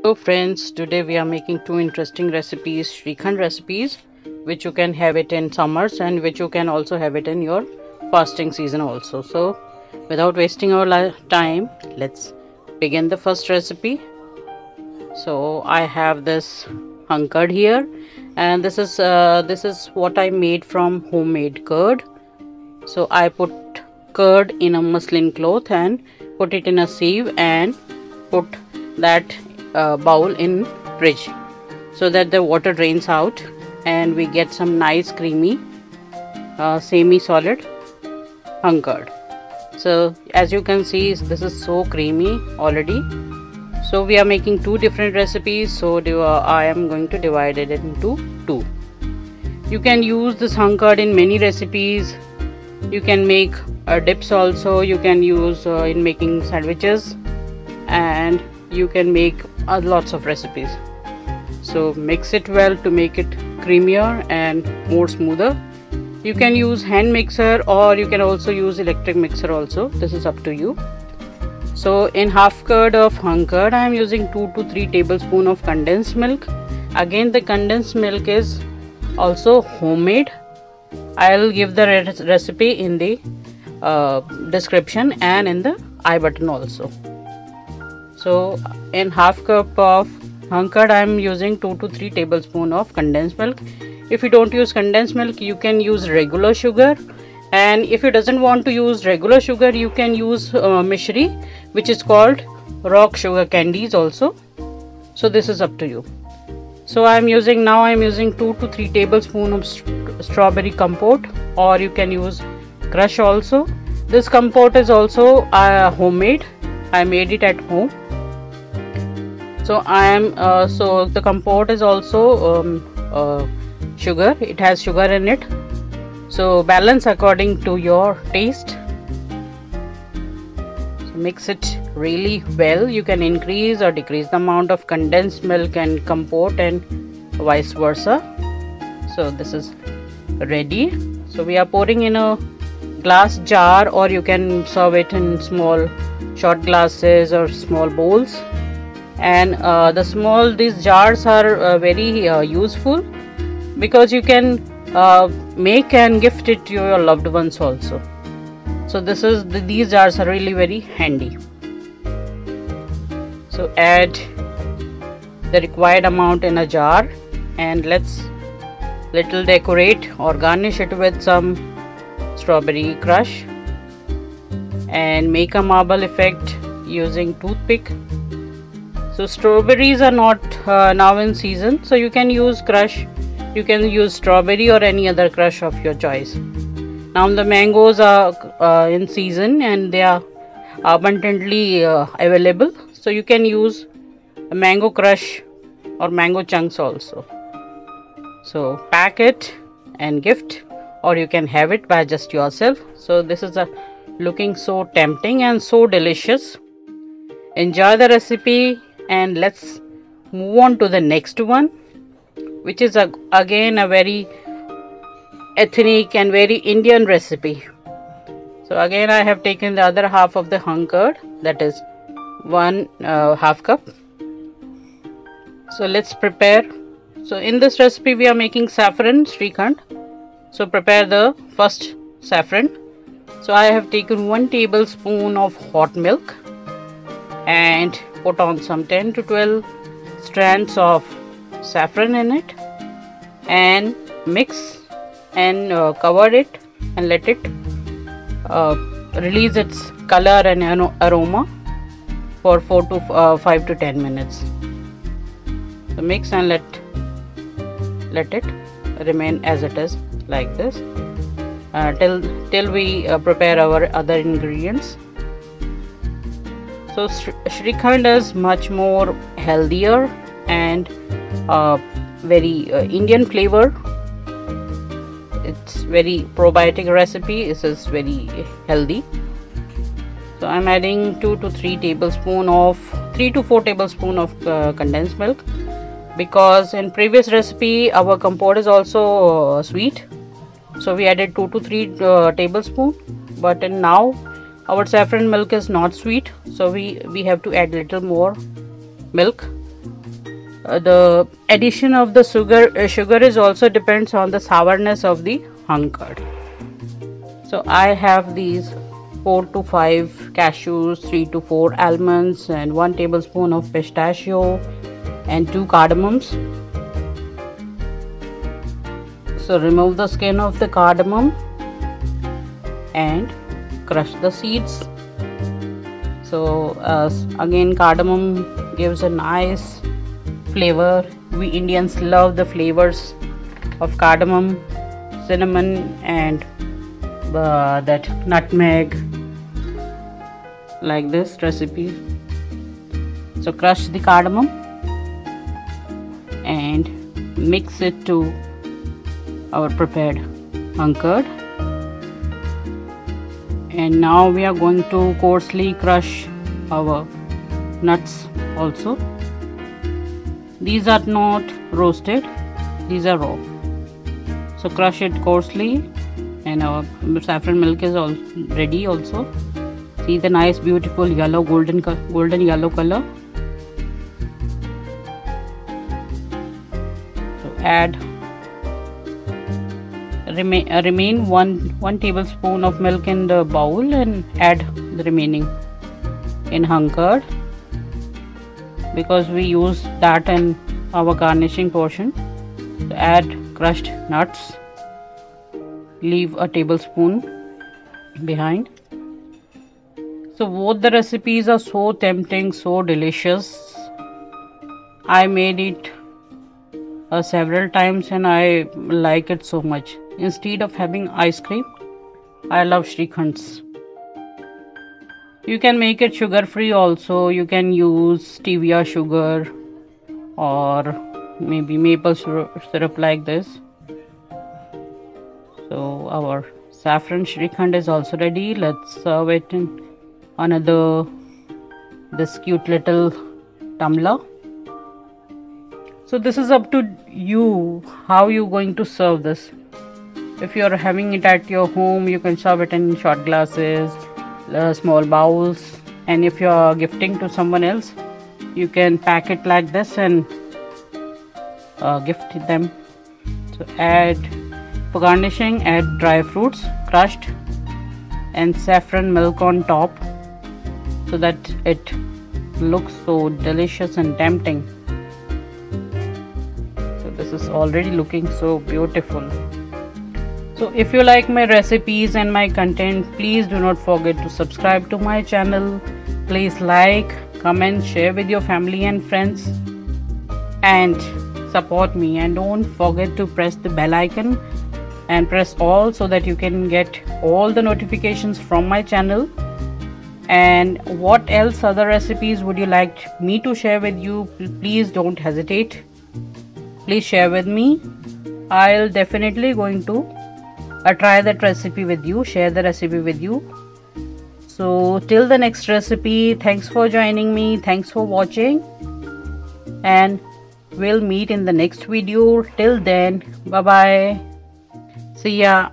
So friends, today we are making two interesting recipes, Shrikhand recipes, which you can have it in summers and which you can also have it in your fasting season also. So without wasting our time, let's begin the first recipe. So I have this hung curd here, and this is what I made from homemade curd. So I put curd in a muslin cloth and put it in a sieve and put that bowl in fridge so that the water drains out and we get some nice creamy semi-solid hung curd. So as you can see, this is so creamy already. So we are making two different recipes, so I am going to divide it into two. You can use this hung curd in many recipes. You can make dips also. You can use in making sandwiches, and you can make lots of recipes. So mix it well to make it creamier and more smoother. You can use hand mixer or you can also use electric mixer also. This is up to you. So in half curd of hung curd, I am using 2 to 3 tablespoons of condensed milk. Again, the condensed milk is also homemade. I'll give the recipe in the description and in the I button also. So in half cup of hung curd, I am using 2 to 3 tablespoons of condensed milk. If you don't use condensed milk, you can use regular sugar, and if you doesn't want to use regular sugar, you can use mishri, which is called rock sugar candies also. So this is up to you. So I am using 2 to 3 tablespoons of strawberry compote, or you can use crush also. This compote is also homemade. I made it at home. So so the compote is also sugar. It has sugar in it. So balance according to your taste. So mix it really well. You can increase or decrease the amount of condensed milk and compote and vice versa. So this is ready. So we are pouring in a glass jar, or you can serve it in small shot glasses or small bowls. And these jars are very useful because you can make and gift it to your loved ones also. So these jars are really very handy. So add the required amount in a jar, and let's little decorate or garnish it with some strawberry crush and make a marble effect using toothpick. So strawberries are not now in season, so you can use crush. You can use strawberry or any other crush of your choice. Now the mangoes are in season and they are abundantly available, so you can use a mango crush or mango chunks also. So pack it and gift, or you can have it by just yourself. So this is looking so tempting and so delicious. Enjoy the recipe, and let's move on to the next one, which is again a very ethnic and very Indian recipe. So again, I have taken the other half of the hung curd, that is 1 half cup. So let's prepare. So in this recipe we are making saffron Shrikhand. So prepare the first saffron. So I have taken 1 tablespoon of hot milk and put on some 10 to 12 strands of saffron in it, and mix and cover it and let it release its color and aroma for 5 to 10 minutes. So mix and let it remain as it is, like this, till we prepare our other ingredients. So Shrikhand is much more healthier and very Indian flavor. It's very probiotic recipe. This is very healthy. So I'm adding 3 to 4 tablespoons of condensed milk, because in previous recipe our compote is also sweet. So we added 2 to 3 tablespoons, but now our saffron milk is not sweet, so we have to add little more milk. the addition of the sugar is also depends on the sourness of the hung curd. So I have these 4 to 5 cashews, 3 to 4 almonds, and 1 tablespoon of pistachio and 2 cardamoms. So remove the skin of the cardamom and crush the seeds. So again, cardamom gives a nice flavor. We Indians love the flavors of cardamom, cinnamon, and that nutmeg, like this recipe. So crush the cardamom and mix it to our prepared hung curd. And now we are going to coarsely crush our nuts also. These are not roasted, these are raw. So crush it coarsely, and our saffron milk is all ready also. See the nice beautiful yellow golden yellow color. So add remain one tablespoon of milk in the bowl and add the remaining in hung curd, because we use that in our garnishing portion. So add crushed nuts, leave a tablespoon behind. So both the recipes are so tempting, so delicious. I made it several times and I like it so much. Instead of having ice cream, I love Shrikhants. You can make it sugar free also. You can use stevia sugar or maybe maple syrup like this. So our saffron Shrikhand is also ready. Let's serve it in this cute little tumbler. So this is up to you how you going to serve this. If you are having it at your home, you can serve it in shot glasses, small bowls, and if you are gifting to someone else, you can pack it like this and gift them. So for garnishing, add dry fruits crushed and saffron milk on top, so that it looks so delicious and tempting. So this is already looking so beautiful. So if you like my recipes and my content, please do not forget to subscribe to my channel. Please like, comment, share with your family and friends, and support me. And don't forget to press the bell icon and press all, so that you can get all the notifications from my channel. And what else other recipes would you like me to share with you? Please don't hesitate. Please share with me. I'll definitely going to try that recipe with you, share the recipe with you. So till the next recipe, thanks for joining me, thanks for watching, and we'll meet in the next video. Till then, bye bye, see ya.